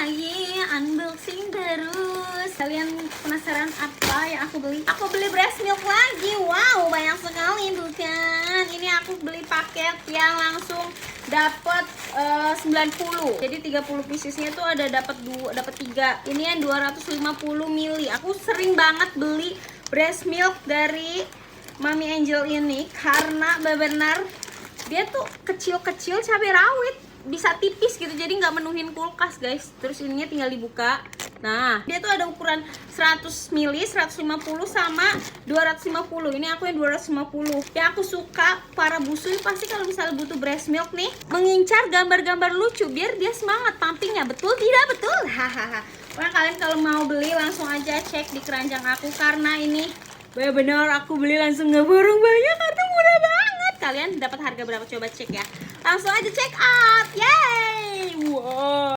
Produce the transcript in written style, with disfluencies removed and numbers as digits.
lagi unboxing terus. Kalian penasaran apa yang aku beli? Aku beli breast milk lagi. Wow, banyak sekali bukan? Ini aku beli paket yang langsung dapat 90. Jadi 30 piecesnya tuh ada dapat 3. Ini yang 250 ml. Aku sering banget beli breast milk dari Mami Angel ini karena benar dia tuh kecil-kecil cabai rawit, bisa tipis gitu, jadi nggak menuhin kulkas guys. Terus ininya tinggal dibuka. Nah, dia tuh ada ukuran 100 ml, 150 sama 250. Ini aku yang 250. Yang aku suka para busui pasti kalau misalnya butuh breast milk nih, mengincar gambar-gambar lucu biar dia semangat pumpingnya. Betul tidak? Betul. Hahaha. Pokoknya kalian kalau mau beli langsung aja cek di keranjang aku karena ini benar aku beli langsung ngeborong banyak karena murah banget. Kalian dapat harga berapa? Coba cek ya. Langsung aja check out. Yeay!